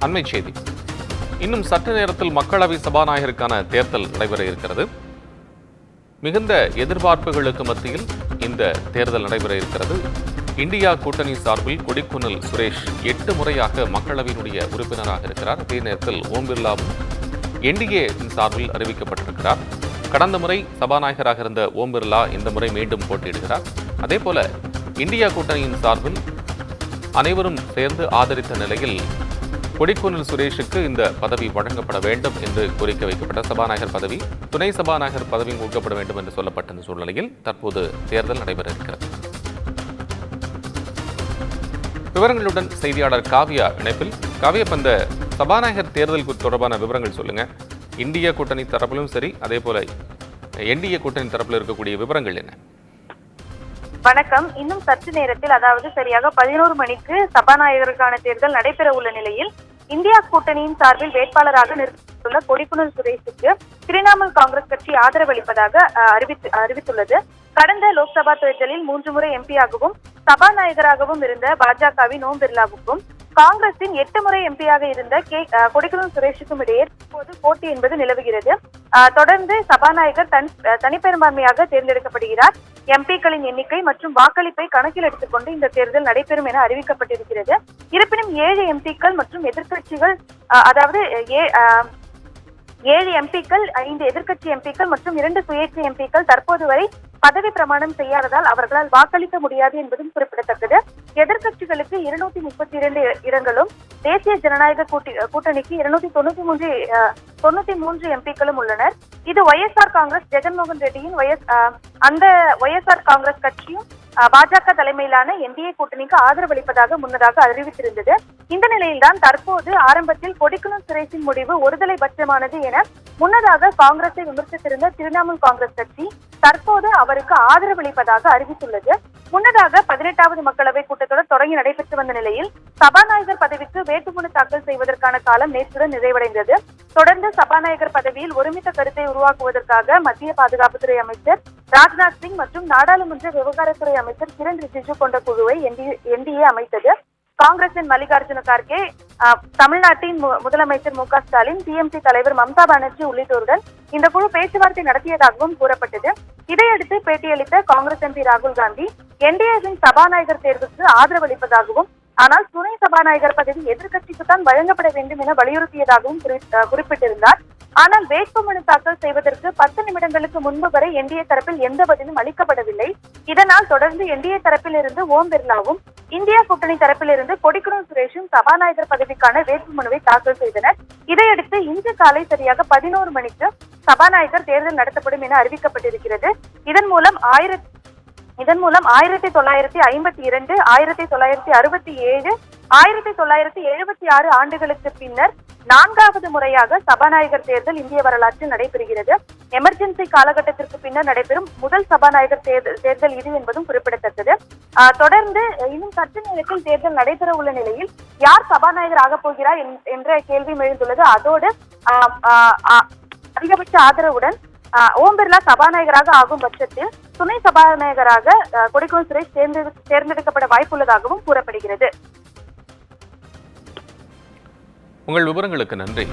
அண்மை செய்தி. இன்னும் சற்று நேரத்தில் மக்களவை சபாநாயகருக்கான தேர்தல் நடைபெற இருக்கிறது. மிகுந்த எதிர்பார்ப்புகளுக்கு மத்தியில் இந்த தேர்தல் நடைபெற இருக்கிறது. இந்தியா கூட்டணி சார்பில் கொடிக்குன்னில் சுரேஷ் 8 முறையாக மக்களவையினுடைய உறுப்பினராக இருக்கிறார். அதே நேரத்தில் ஓம் பிர்லாவும் என்டிஏ சார்பில் அறிவிக்கப்பட்டிருக்கிறார். கடந்த முறை சபாநாயகராக இருந்த ஓம் பிர்லா இந்த முறை மீண்டும் போட்டியிடுகிறார். அதேபோல இந்தியா கூட்டணியின் சார்பில் அனைவரும் சேர்ந்து ஆதரித்த நிலையில் கொடிக்குன்னில் சுரேஷுக்கு இந்த பதவி வழங்கப்பட வேண்டும் என்று கோரிக்கை வைக்கப்பட்ட சபாநாயகர் பதவி, துணை சபாநாயகர் பதவியும் கொடுக்கப்பட வேண்டும் என்று சொல்லப்பட்ட சூழ்நிலையில் தற்போது தேர்தல் நடைபெற இருக்கிறது. விவரங்களுடன் செய்தியாளர் காவியா இணைப்பில். காவியா, இந்த சபாநாயகர் தேர்தல் தொடர்பான விவரங்கள் சொல்லுங்க. இந்திய கூட்டணி தரப்பிலும் சரி, அதே போல என்டிஏ கூட்டணி தரப்பில் இருக்கக்கூடிய விவரங்கள் என்ன? வணக்கம். இன்னும் சற்று நேரத்தில், அதாவது சரியாக 11 மணிக்கு சபாநாயகருக்கான தேர்தல் நடைபெற உள்ள நிலையில் இந்தியா கூட்டணியின் சார்பில் வேட்பாளராக நிறுத்தப்பட்டுள்ள கொடிக்குன்னில் சுரேஷுக்கு திரிணாமுல் காங்கிரஸ் கட்சி ஆதரவளிப்பதாக அறிவித்துள்ளது. கடந்த லோக்சபா தேர்தலில் 3 முறை எம்பியாகவும் சபாநாயகராகவும் இருந்த பாஜகவின் ஓம் பிர்லாவுக்கும் காங்கிரசின் 8 முறை எம்பியாக இருந்த கொடிக்குன்னில் சுரேஷுக்கும் இடையே இப்போது போட்டி என்பது நிலவுகிறது. தொடர்ந்து சபாநாயகர் தனிப்பெரும்பான்மையாக தேர்ந்தெடுக்கப்படுகிறார். எம்பிக்களின் எண்ணிக்கை மற்றும் வாக்களிப்பை கணக்கில் எடுத்துக்கொண்டு இந்த தேர்தல் நடைபெறும் என அறிவிக்கப்பட்டிருக்கிறது. இருப்பினும் 7 எம்பிக்கள் மற்றும் எதிர்கட்சிகள், அதாவது 7 எம்பிக்கள், 5 எதிர்கட்சி எம்பிக்கள் மற்றும் 2 சுயேட்சை எம்பிக்கள் தற்போது வரை பதவி பிரமாணம் செய்யாததால் அவர்களால் வாக்களிக்க முடியாது என்பதும் குறிப்பிடத்தக்கது. எதிர்கட்சிகளுக்கு 232 இடங்களும் தேசிய ஜனநாயக கூட்டணிக்கு 293 எம்பிக்களும் உள்ளனர். இது ஒய்எஸ்ஆர் காங்கிரஸ், ஜெகன்மோகன் ரெட்டியின் அந்த ஒய்எஸ்ஆர் காங்கிரஸ் கட்சியும் பாஜக தலைமையிலான என்டிஏ கூட்டணிக்கு ஆதரவளிப்பதாக முன்னதாக அறிவித்திருந்தது. இந்த நிலையில்தான் தற்போது ஆரம்பத்தில் கொடிக்குன்னில் சுரேஷின் முடிவு ஒருதலை பட்சமானது என முன்னதாக காங்கிரஸை விமர்சித்திருந்த திரிணாமுல் காங்கிரஸ் கட்சி தற்போது அவருக்கு ஆதரவளிப்பதாக அறிவித்துள்ளது. முன்னதாக 18வது மக்களவை கூட்டத்தொடர் தொடங்கி நடைபெற்று வந்த நிலையில் சபாநாயகர் பதவிக்கு வேட்புமனு தாக்கல் செய்வதற்கான காலம் நேற்றுடன் நிறைவடைந்தது. தொடர்ந்து சபாநாயகர் பதவியில் ஒருமித்த கருத்தை உருவாக்குவதற்காக மத்திய பாதுகாப்புத்துறை அமைச்சர் ராஜ்நாத் சிங் மற்றும் நாடாளுமன்ற விவகாரத்துறை அமைச்சர் கிரண் ரிஜிஜு கொண்ட குழுவை என்டிஏ அமைத்தது. காங்கிரசின் மல்லிகார்ஜுன கார்கே, தமிழ்நாட்டின் முதலமைச்சர் மு.க. ஸ்டாலின், டிஎம்சி தலைவர் மம்தா பானர்ஜி உள்ளிட்டோருடன் இந்த குழு பேச்சுவார்த்தை நடத்தியதாகவும் கூறப்பட்டது. இதையடுத்து பேட்டியளித்த காங்கிரஸ் எம்பி ராகுல் காந்தி என்டிஏவின் சபாநாயகர் தேர்வுக்கு ஆதரவளிப்பதாகவும், ஆனால் துணை சபாநாயகர் பதவி எதிர்கட்சிக்குத்தான் வழங்கப்பட வேண்டும் என வலியுறுத்தியதாகவும் குறிப்பிட்டிருந்தார். ஆனால் வேட்புமனு தாக்கல் செய்வதற்கு 10 நிமிடங்களுக்கு முன்பு வரை என்டிஏ தரப்பில் எந்த பதிலும் அளிக்கப்படவில்லை. இதனால் தொடர்ந்து என்டிஏ தரப்பில் இருந்து ஓம் பிர்லாவும் இந்தியா கூட்டணி தரப்பில் இருந்து கொடிக்குன்னில் சுரேஷும் சபாநாயகர் பதவிக்கான வேட்புமனுவை தாக்கல் செய்தனர். இதையடுத்து இன்று காலை சரியாக 11 மணிக்கு சபாநாயகர் தேர்தல் நடத்தப்படும் என அறிவிக்கப்பட்டிருக்கிறது. இதன் மூலம் 1952, 1967, 1976 ஆண்டுகளுக்கு பின்னர் 4வது முறையாக சபாநாயகர் தேர்தல் இந்திய வரலாற்றில் நடைபெறுகிறது. எமர்ஜென்சி காலகட்டத்திற்கு பின்னர் நடைபெறும் முதல் சபாநாயகர் தேர்தல் இது என்பதும் குறிப்பிடத்தக்கது. தொடர்ந்து இன்னும் சற்று நேரத்தில் தேர்தல் நடைபெற உள்ள நிலையில் யார் சபாநாயகர் ஆக போகிறார் என்ற கேள்வி எழுந்துள்ளது. அதோடு அதிகபட்ச ஆதரவுடன் ஓம் பிர்லா சபாநாயகராக ஆகும் பட்சத்தில் துணை சபாநாயகராக கொடிக்குன்னில் சுரேஷ் தேர்ந்தெடுக்கப்பட வாய்ப்புள்ளதாகவும் கூறப்படுகிறது. உங்கள் விவரங்களுக்கு நன்றி.